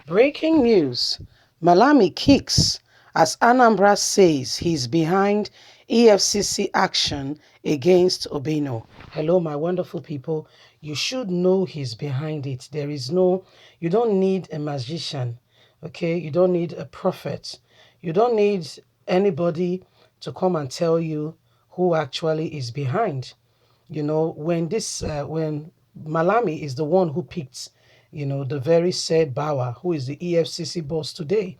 Breaking news. Malami kicks as Anambra says he's behind EFCC action against Obino. Hello, my wonderful people. You should know he's behind it. You don't need a magician, okay? You don't need a prophet. You don't need anybody to come and tell you who actually is behind. When Malami is the one who picked, the very said Bauer, who is the EFCC boss today.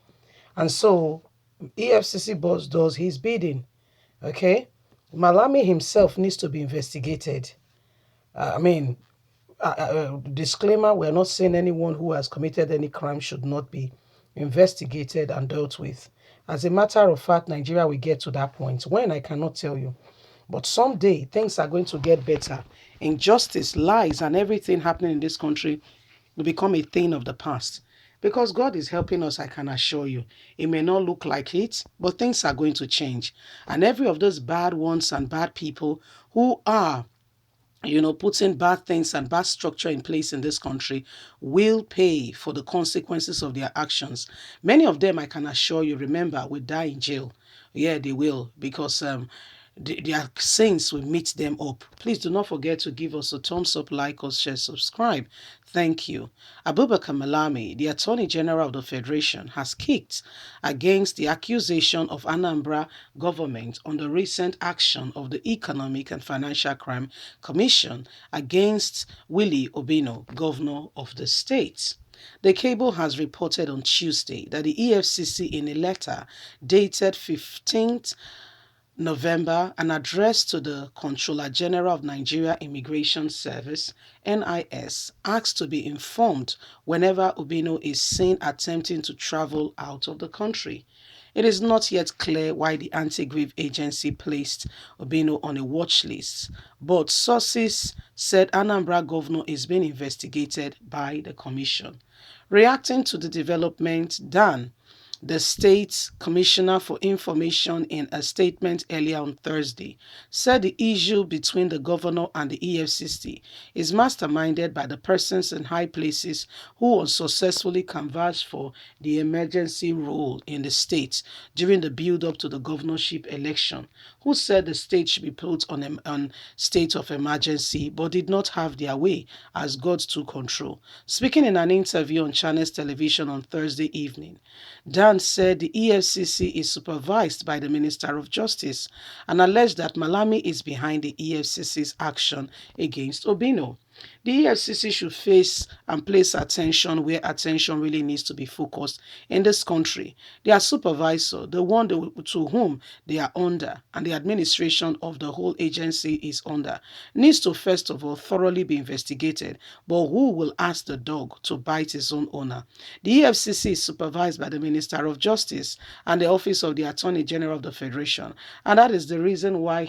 And so EFCC boss does his bidding. Okay. Malami himself needs to be investigated. I mean, disclaimer, we're not saying anyone who has committed any crime should not be investigated and dealt with. As a matter of fact, Nigeria will get to that point. When, I cannot tell you. But someday things are going to get better. Injustice, lies, and everything happening in this country will become a thing of the past. Because God is helping us, I can assure you. It may not look like it, but things are going to change. And every of those bad ones and bad people who are putting bad things and bad structure in place in this country will pay for the consequences of their actions. Many of them, I can assure you, remember, will die in jail. Yeah, they will, because their sins will meet them up. Please do not forget to give us a thumbs up, like us, share, subscribe. Thank you. Abubakar Malami, the Attorney General of the Federation, has kicked against the accusation of Anambra government on the recent action of the Economic and Financial Crime Commission against Willie Obino, governor of the state. The cable has reported on Tuesday that the EFCC, in a letter dated 15th November, an address to the Controller General of Nigeria Immigration Service (NIS) asked to be informed whenever Obino is seen attempting to travel out of the country. It is not yet clear why the anti-grief agency placed Obino on a watch list, but sources said Anambra governor is being investigated by the commission. Reacting to the development, the State Commissioner for Information, in a statement earlier on Thursday, said the issue between the governor and the EFCC is masterminded by the persons in high places who unsuccessfully canvassed for the emergency rule in the state during the build-up to the governorship election, who said the state should be put on a state of emergency but did not have their way as God took control. Speaking in an interview on Channels Television on Thursday evening, Dan said the EFCC is supervised by the Minister of Justice and alleged that Malami is behind the EFCC's action against Obino. The EFCC should face and place attention where attention really needs to be focused in this country. Their supervisor, the one to whom they are under, and the administration of the whole agency is under, needs to first of all thoroughly be investigated. But who will ask the dog to bite his own owner? The EFCC is supervised by the Minister of Justice and the Office of the Attorney General of the Federation, and that is the reason why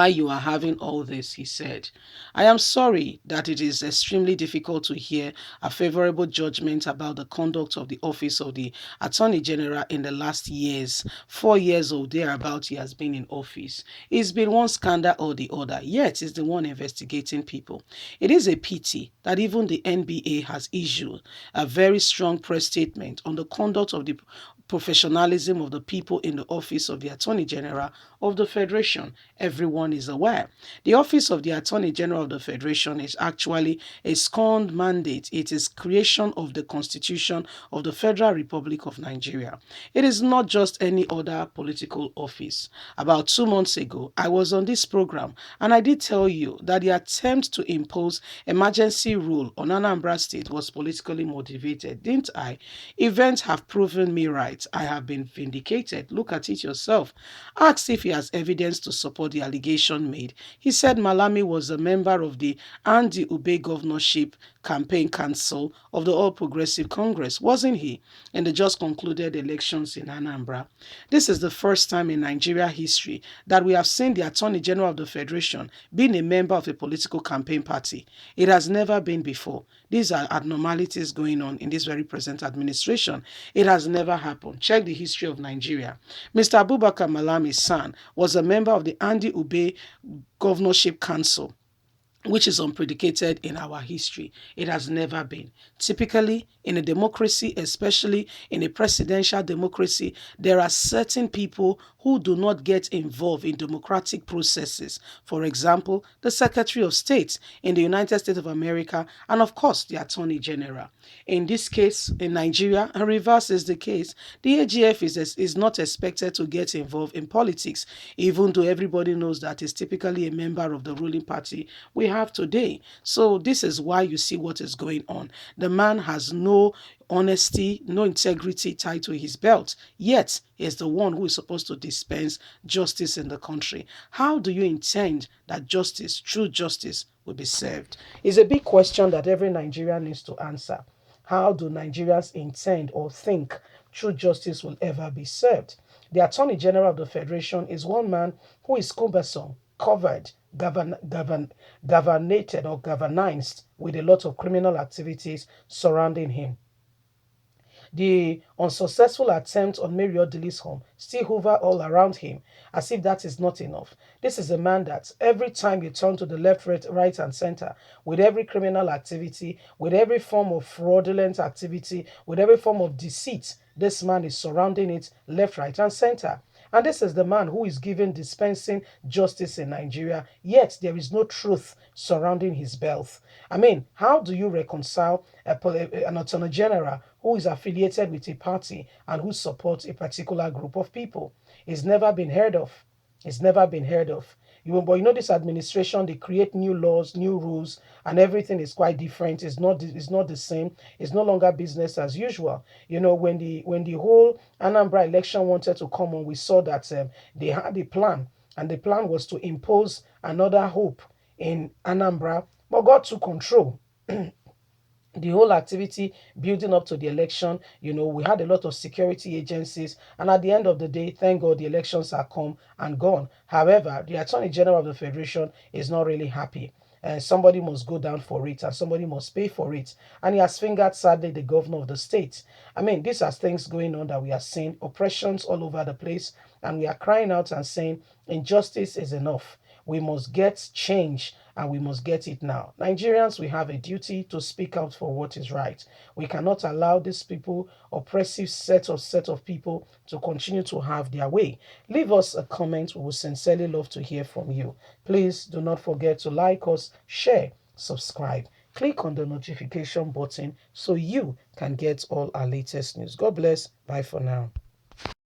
you are having all this, he said. I am sorry that it is extremely difficult to hear a favorable judgment about the conduct of the Office of the Attorney General in the last years, 4 years or thereabout he has been in office. It's been one scandal or the other, yet it's the one investigating people. It is a pity that even the NBA has issued a very strong press statement on the conduct of the professionalism of the people in the Office of the Attorney General of the Federation. Everyone is aware. The Office of the Attorney General of the Federation is actually a scorned mandate. It is creation of the Constitution of the Federal Republic of Nigeria. It is not just any other political office. About 2 months ago, I was on this program and I did tell you that the attempt to impose emergency rule on Anambra State was politically motivated, didn't I? Events have proven me right. I have been vindicated. Look at it yourself. Asked if he has evidence to support the allegation made, he said Malami was a member of the Andy Ube Governorship Campaign Council of the All Progressive Congress, wasn't he, in the just concluded elections in Anambra? This is the first time in Nigeria history that we have seen the Attorney General of the Federation being a member of a political campaign party. It has never been before. These are abnormalities going on in this very present administration. It has never happened. Check the history of Nigeria. Mr. Abubakar Malami's son was a member of the Andy Ube Governorship Council. which is unpredicated in our history. It has never been. Typically, in a democracy, especially in a presidential democracy, there are certain people who do not get involved in democratic processes. For example, the Secretary of State in the United States of America, and of course, the Attorney General. In this case, in Nigeria, and reverse is the case, the AGF is not expected to get involved in politics, even though everybody knows that is typically a member of the ruling party we have today. So this is why you see what is going on. The man has no honesty, no integrity tied to his belt, yet he is the one who is supposed to dispense justice in the country. How do you intend that justice, true justice, will be served? It's a big question that every Nigerian needs to answer. How do Nigerians intend or think true justice will ever be served? The Attorney General of the Federation is one man who is cumbersome, covered, governated or governized with a lot of criminal activities surrounding him. The unsuccessful attempt on Mary Odili's home still hover all around him, as if that is not enough. This is a man that every time you turn to the left, right, and center, with every criminal activity, with every form of fraudulent activity, with every form of deceit, this man is surrounding it left, right, and center. And this is the man who is given dispensing justice in Nigeria, yet there is no truth surrounding his belt. I mean, how do you reconcile an attorney general who is affiliated with a party and who supports a particular group of people? It's never been heard of. It's never been heard of. But this administration, they create new laws, new rules, and everything is quite different. It's not the same. It's no longer business as usual. When the whole Anambra election wanted to come on, we saw that they had a plan, and the plan was to impose another hope in Anambra, but God took control. The whole activity building up to the election, we had a lot of security agencies, and at the end of the day, thank God the elections are come and gone. However, the Attorney General of the Federation is not really happy. And somebody must go down for it and somebody must pay for it. And he has fingered, sadly, the governor of the state. I mean, these are things going on that we are seeing, oppressions all over the place, and we are crying out and saying, injustice is enough. We must get change and we must get it now. Nigerians, we have a duty to speak out for what is right. We cannot allow these people, oppressive set of people, to continue to have their way. Leave us a comment. We would sincerely love to hear from you. Please do not forget to like us, share, subscribe. Click on the notification button so you can get all our latest news. God bless. Bye for now.